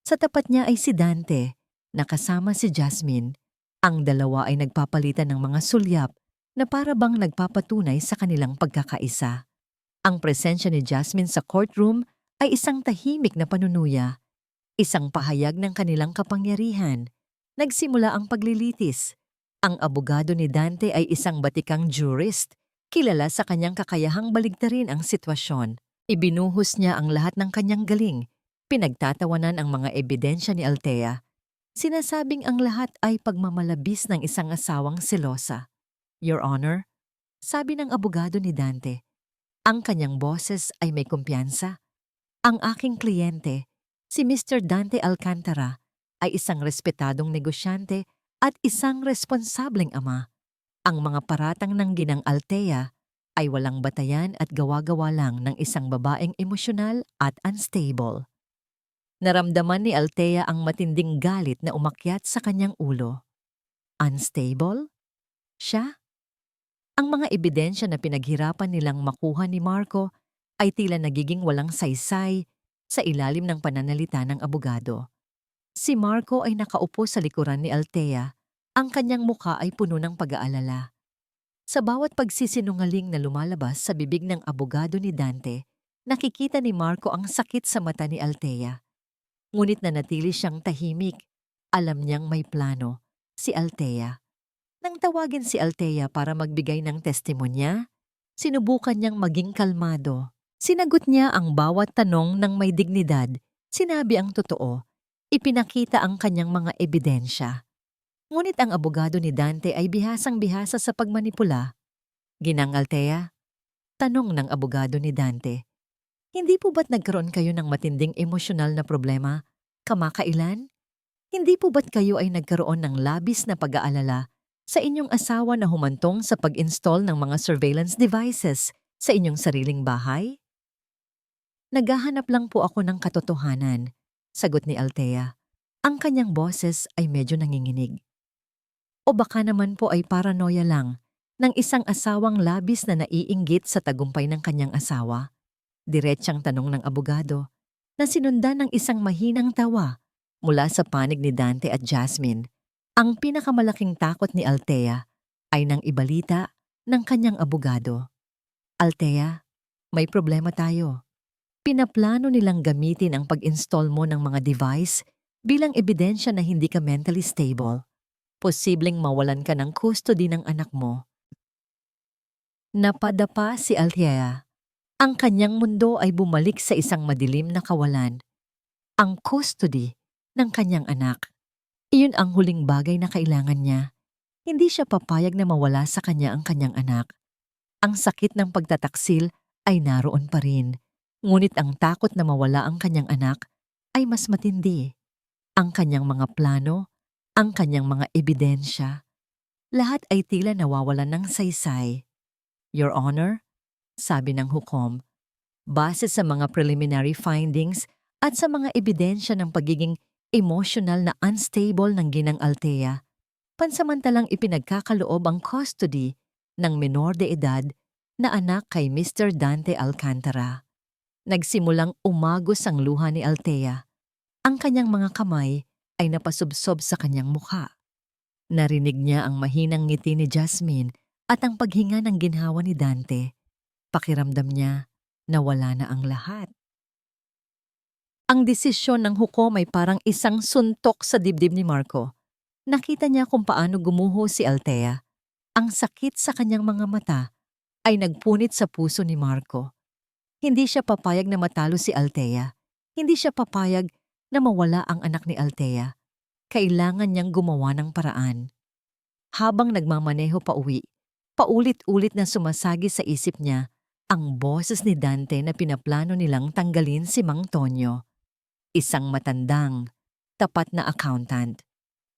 Sa tapat niya ay si Dante, nakasama si Jasmine. Ang dalawa ay nagpapalitan ng mga sulyap na para bang nagpapatunay sa kanilang pagkakaisa. Ang presensya ni Jasmine sa courtroom ay isang tahimik na panunuya, isang pahayag ng kanilang kapangyarihan. Nagsimula ang paglilitis. Ang abogado ni Dante ay isang batikang jurist, kilala sa kanyang kakayahang baligtarin ang sitwasyon. Ibinuhos niya ang lahat ng kanyang galing. Pinagtatawanan ang mga ebidensya ni Althea. Sinasabing ang lahat ay pagmamalabis ng isang asawang selosa. Your Honor, sabi ng abogado ni Dante, ang kanyang boses ay may kumpiyansa. Ang aking kliyente, si Mr. Dante Alcantara, ay isang respetadong negosyante at isang responsableng ama. Ang mga paratang ng ginang Althea ay walang batayan at gawa-gawa lang ng isang babaeng emosyonal at unstable. Naramdaman ni Althea ang matinding galit na umakyat sa kanyang ulo. Unstable? Siya? Ang mga ebidensya na pinaghirapan nilang makuha ni Marco ay tila nagiging walang saysay sa ilalim ng pananalita ng abogado. Si Marco ay nakaupo sa likuran ni Althea. Ang kanyang mukha ay puno ng pag-aalala. Sa bawat pagsisinungaling na lumalabas sa bibig ng abogado ni Dante, nakikita ni Marco ang sakit sa mata ni Althea. Ngunit nanatili siyang tahimik. Alam niyang may plano, si Althea. Nang tawagin si Althea para magbigay ng testimonya, sinubukan niyang maging kalmado. Sinagot niya ang bawat tanong ng may dignidad, sinabi ang totoo, ipinakita ang kanyang mga ebidensya. Ngunit ang abogado ni Dante ay bihasang-bihasa sa pagmanipula. Ginang Althea? Tanong ng abogado ni Dante. Hindi po ba't nagkaroon kayo ng matinding emosyonal na problema kamakailan? Hindi po ba't kayo ay nagkaroon ng labis na pag-aalala Sa inyong asawa na humantong sa pag-install ng mga surveillance devices sa inyong sariling bahay? Naghahanap lang po ako ng katotohanan, sagot ni Althea. Ang kanyang boses ay medyo nanginginig. O baka naman po ay paranoia lang ng isang asawang labis na naiinggit sa tagumpay ng kanyang asawa? Diretsyang tanong ng abogado na sinundan ng isang mahinang tawa mula sa panig ni Dante at Jasmine. Ang pinakamalaking takot ni Althea ay nang ibalita ng kanyang abogado. Althea, may problema tayo. Pinaplano nilang gamitin ang pag-install mo ng mga device bilang ebidensya na hindi ka mentally stable. Posibleng mawalan ka ng custody ng anak mo. Napadapa si Althea. Ang kanyang mundo ay bumalik sa isang madilim na kawalan. Ang custody ng kanyang anak. Iyon ang huling bagay na kailangan niya. Hindi siya papayag na mawala sa kanya ang kanyang anak. Ang sakit ng pagtataksil ay naroon pa rin. Ngunit ang takot na mawala ang kanyang anak ay mas matindi. Ang kanyang mga plano, ang kanyang mga ebidensya, lahat ay tila nawawalan ng saysay. Your Honor, sabi ng hukom, base sa mga preliminary findings at sa mga ebidensya ng pagiging emotional na unstable ng ginang Althea, pansamantalang ipinagkakaloob ang custody ng menor de edad na anak kay Mr. Dante Alcantara. Nagsimulang umagos ang luha ni Althea. Ang kanyang mga kamay ay napasubsob sa kanyang mukha. Narinig niya ang mahinang ngiti ni Jasmine at ang paghinga ng ginhawa ni Dante. Pakiramdam niya na wala na ang lahat. Ang desisyon ng hukom ay parang isang suntok sa dibdib ni Marco. Nakita niya kung paano gumuho si Althea. Ang sakit sa kanyang mga mata ay nagpunit sa puso ni Marco. Hindi siya papayag na matalo si Althea. Hindi siya papayag na mawala ang anak ni Althea. Kailangan niyang gumawa ng paraan. Habang nagmamaneho pa uwi, paulit-ulit na sumasagi sa isip niya ang boses ni Dante na pinaplano nilang tanggalin si Mang Tonyo. Isang matandang, tapat na accountant.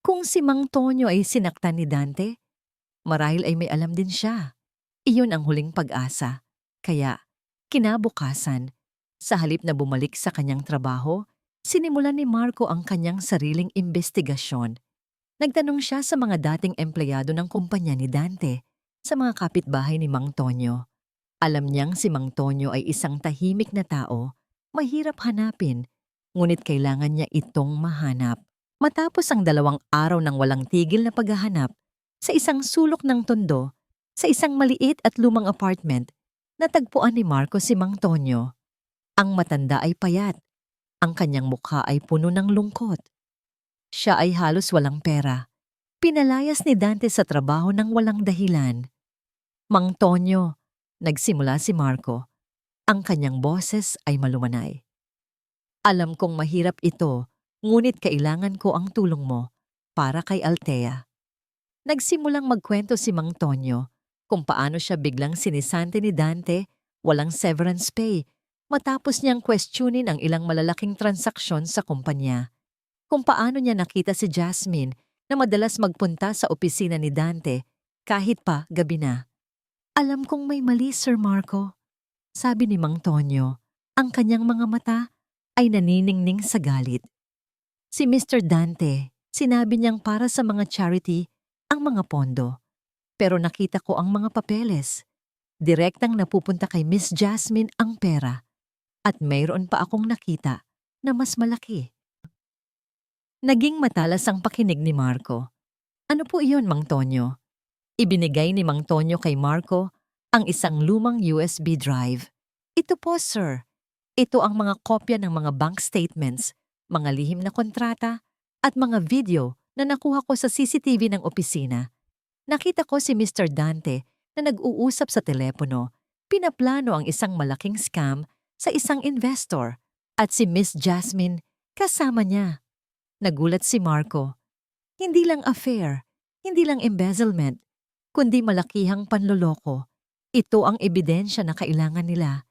Kung si Mang Tonyo ay sinaktan ni Dante, marahil ay may alam din siya. Iyon ang huling pag-asa. Kaya, kinabukasan, sa halip na bumalik sa kanyang trabaho, sinimulan ni Marco ang kanyang sariling investigasyon. Nagtanong siya sa mga dating empleyado ng kumpanya ni Dante, sa mga kapitbahay ni Mang Tonyo. Alam niyang si Mang Tonyo ay isang tahimik na tao, mahirap hanapin, ngunit kailangan niya itong mahanap. Matapos ang 2 araw ng walang tigil na paghahanap, sa isang sulok ng tondo, sa isang maliit at lumang apartment, natagpuan ni Marco si Mang Tonyo. Ang matanda ay payat. Ang kanyang mukha ay puno ng lungkot. Siya ay halos walang pera. Pinalayas ni Dante sa trabaho ng walang dahilan. Mang Tonyo, nagsimula si Marco. Ang kanyang boses ay malumanay. Alam kong mahirap ito, ngunit kailangan ko ang tulong mo para kay Althea. Nagsimulang magkwento si Mang Tonyo kung paano siya biglang sinisante ni Dante, walang severance pay, matapos niyang questionin ang ilang malalaking transaksyon sa kumpanya. Kung paano niya nakita si Jasmine na madalas magpunta sa opisina ni Dante kahit pa gabi na. Alam kong may mali, Sir Marco, sabi ni Mang Tonyo. Ang kanyang mga mata ay naniningning sa galit. Si Mr. Dante, sinabi niyang para sa mga charity ang mga pondo. Pero nakita ko ang mga papeles. Direktang napupunta kay Miss Jasmine ang pera. At mayroon pa akong nakita na mas malaki. Naging matalas ang pakinig ni Marco. Ano po iyon, Mang Tonyo? Ibinigay ni Mang Tonyo kay Marco ang isang lumang USB drive. Ito po, sir. Ito ang mga kopya ng mga bank statements, mga lihim na kontrata, at mga video na nakuha ko sa CCTV ng opisina. Nakita ko si Mr. Dante na nag-uusap sa telepono. Pinaplano ang isang malaking scam sa isang investor at si Miss Jasmine kasama niya. Nagulat si Marco. Hindi lang affair, hindi lang embezzlement, kundi malakihang panloloko. Ito ang ebidensya na kailangan nila.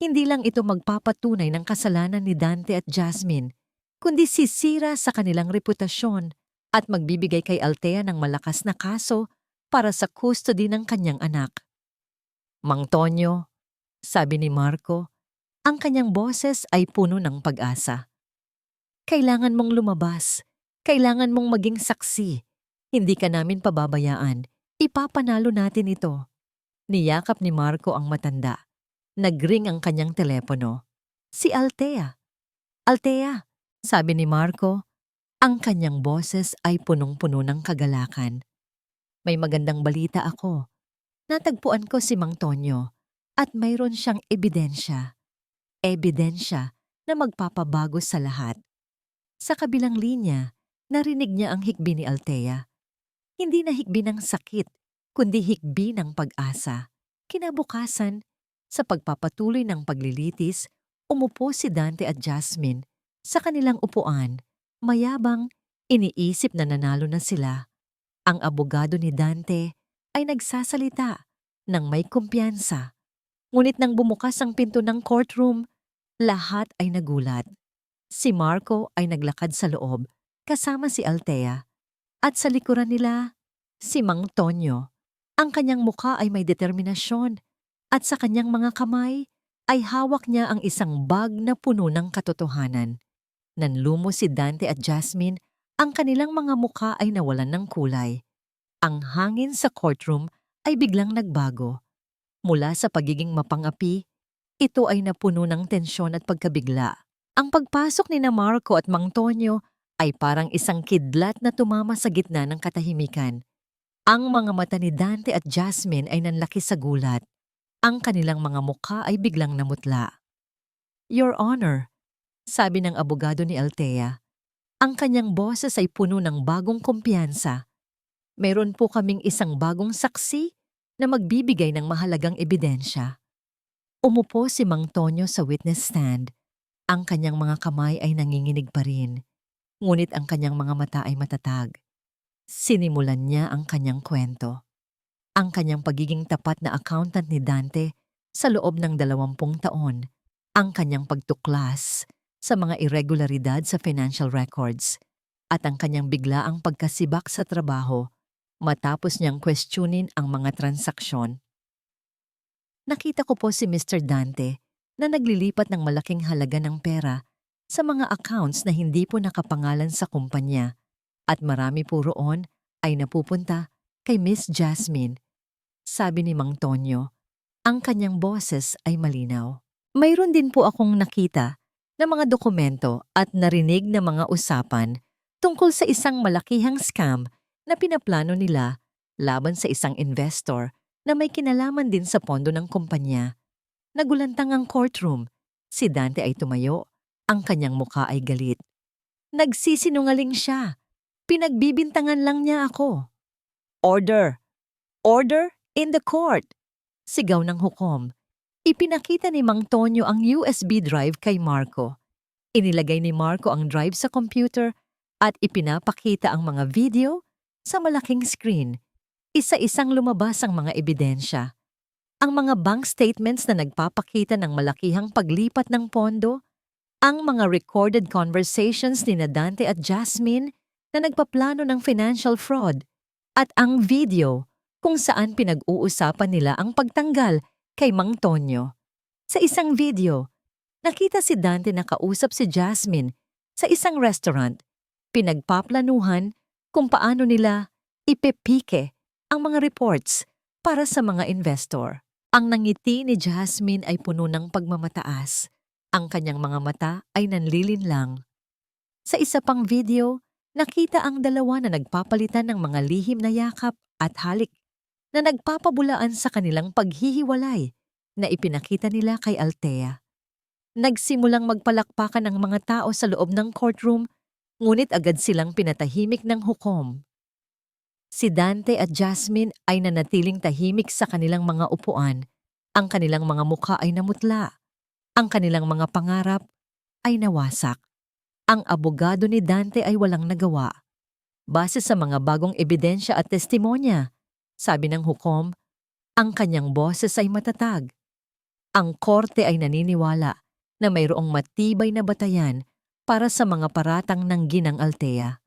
Hindi lang ito magpapatunay ng kasalanan ni Dante at Jasmine, kundi sisira sa kanilang reputasyon at magbibigay kay Althea ng malakas na kaso para sa custody ng kanyang anak. Mang Tonyo, sabi ni Marco, ang kanyang boses ay puno ng pag-asa. Kailangan mong lumabas. Kailangan mong maging saksi. Hindi ka namin pababayaan. Ipapanalo natin ito. Niyakap ni Marco ang matanda. Nagring ang kanyang telepono. Si Althea. Althea, sabi ni Marco, ang kanyang boses ay punong-puno ng kagalakan. May magandang balita ako. Natagpuan ko si Mang Tonyo at mayroon siyang ebidensya. Ebidensya na magpapabago sa lahat. Sa kabilang linya, narinig niya ang hikbi ni Althea. Hindi na hikbi ng sakit, kundi hikbi ng pag-asa. Kinabukasan, sa pagpapatuloy ng paglilitis, umupo si Dante at Jasmine sa kanilang upuan. Mayabang, iniisip na nanalo na sila. Ang abogado ni Dante ay nagsasalita ng may kumpiyansa. Ngunit nang bumukas ang pinto ng courtroom, lahat ay nagulat. Si Marco ay naglakad sa loob kasama si Althea at sa likuran nila, si Mang Tonyo. Ang kanyang mukha ay may determinasyon at sa kanyang mga kamay ay hawak niya ang isang bag na puno ng katotohanan. Nanlumo si Dante at Jasmine, ang kanilang mga mukha ay nawalan ng kulay. Ang hangin sa courtroom ay biglang nagbago. Mula sa pagiging mapangapi, ito ay napuno ng tensyon at pagkabigla. Ang pagpasok ni Marco at Mang Tonyo ay parang isang kidlat na tumama sa gitna ng katahimikan. Ang mga mata ni Dante at Jasmine ay nanlaki sa gulat. Ang kanilang mga mukha ay biglang namutla. Your Honor, sabi ng abogado ni Althea, ang kanyang boses ay puno ng bagong kumpiyansa. Meron po kaming isang bagong saksi na magbibigay ng mahalagang ebidensya. Umupo si Mang Tonyo sa witness stand. Ang kanyang mga kamay ay nanginginig pa rin, ngunit ang kanyang mga mata ay matatag. Sinimulan niya ang kanyang kwento. Ang kanyang pagiging tapat na accountant ni Dante sa loob ng 20 taon, ang kanyang pagtuklas sa mga irregularidad sa financial records, at ang kanyang biglaang pagkasibak sa trabaho matapos niyang questionin ang mga transaksyon. Nakita ko po si Mr. Dante na naglilipat ng malaking halaga ng pera sa mga accounts na hindi po nakapangalan sa kumpanya at marami po roon ay napupunta kay Miss Jasmine. Sabi ni Mang Tonyo, ang kanyang boses ay malinaw. Mayroon din po akong nakita na mga dokumento at narinig na mga usapan tungkol sa isang malakihang scam na pinaplano nila laban sa isang investor na may kinalaman din sa pondo ng kumpanya. Nagulantang ang courtroom. Si Dante ay tumayo. Ang kanyang mukha ay galit. Nagsisinungaling siya. Pinagbibintangan lang niya ako. Order! Order in the court! Sigaw ng hukom. Ipinakita ni Mang Tonyo ang USB drive kay Marco. Inilagay ni Marco ang drive sa computer at ipinapakita ang mga video sa malaking screen. Isa-isang lumabas ang mga ebidensya. Ang mga bank statements na nagpapakita ng malakihang paglipat ng pondo, ang mga recorded conversations ni Dante at Jasmine na nagpaplano ng financial fraud, at ang video kung saan pinag-uusapan nila ang pagtanggal kay Mang Tonyo. Sa isang video, nakita si Dante na kausap si Jasmine sa isang restaurant. Pinagpaplanuhan kung paano nila ipepike ang mga reports para sa mga investor. Ang nangiti ni Jasmine ay puno ng pagmamataas. Ang kanyang mga mata ay nanlilinlang. Sa isa pang video, nakita ang dalawa na nagpapalitan ng mga lihim na yakap at halik na nagpapabulaan sa kanilang paghihiwalay na ipinakita nila kay Althea. Nagsimulang magpalakpakan ang mga tao sa loob ng courtroom, ngunit agad silang pinatahimik ng hukom. Si Dante at Jasmine ay nanatiling tahimik sa kanilang mga upuan. Ang kanilang mga mukha ay namutla. Ang kanilang mga pangarap ay nawasak. Ang abogado ni Dante ay walang nagawa. Base sa mga bagong ebidensya at testimonya, sabi ng hukom, ang kanyang boses ay matatag. Ang korte ay naniniwala na mayroong matibay na batayan para sa mga paratang ng ginang Althea.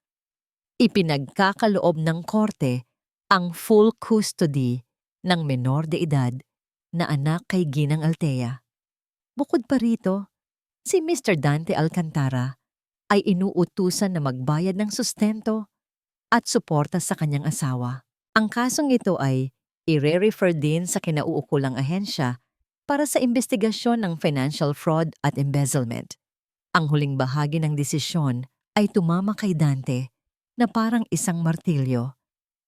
Ipinagkakaloob ng korte ang full custody ng menor de edad na anak kay Ginang Althea. Bukod pa rito, si Mr. Dante Alcantara ay inuutusan na magbayad ng sustento at suporta sa kanyang asawa. Ang kasong ito ay ire-refer din sa kinauukulang ahensya para sa investigasyon ng financial fraud at embezzlement. Ang huling bahagi ng desisyon ay tumama kay Dante na parang isang martilyo.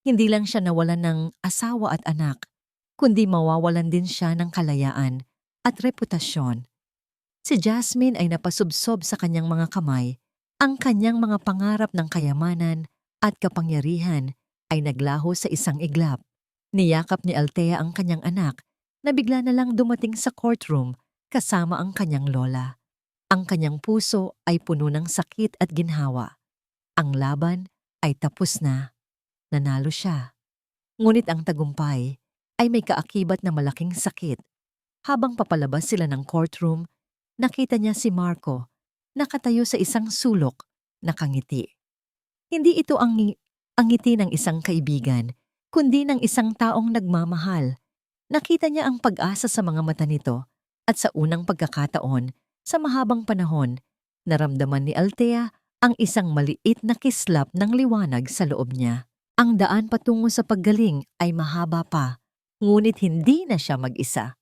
Hindi lang siya nawalan ng asawa at anak, kundi mawawalan din siya ng kalayaan at reputasyon. Si Jasmine ay napasubsob sa kanyang mga kamay. Ang kanyang mga pangarap ng kayamanan at kapangyarihan ay naglaho sa isang iglap. Niyakap ni Althea ang kanyang anak na bigla na lang dumating sa courtroom kasama ang kanyang lola. Ang kanyang puso ay puno ng sakit at ginhawa. Ang laban ay tapos na. Nanalo siya. Ngunit ang tagumpay ay may kaakibat na malaking sakit. Habang papalabas sila ng courtroom, nakita niya si Marco nakatayo sa isang sulok, nakangiti. Hindi ito ang ngiti ng isang kaibigan, kundi ng isang taong nagmamahal. Nakita niya ang pag-asa sa mga mata nito at sa unang pagkakataon, sa mahabang panahon, naramdaman ni Althea ang isang maliit na kislap ng liwanag sa loob niya. Ang daan patungo sa paggaling ay mahaba pa, ngunit hindi na siya mag-isa.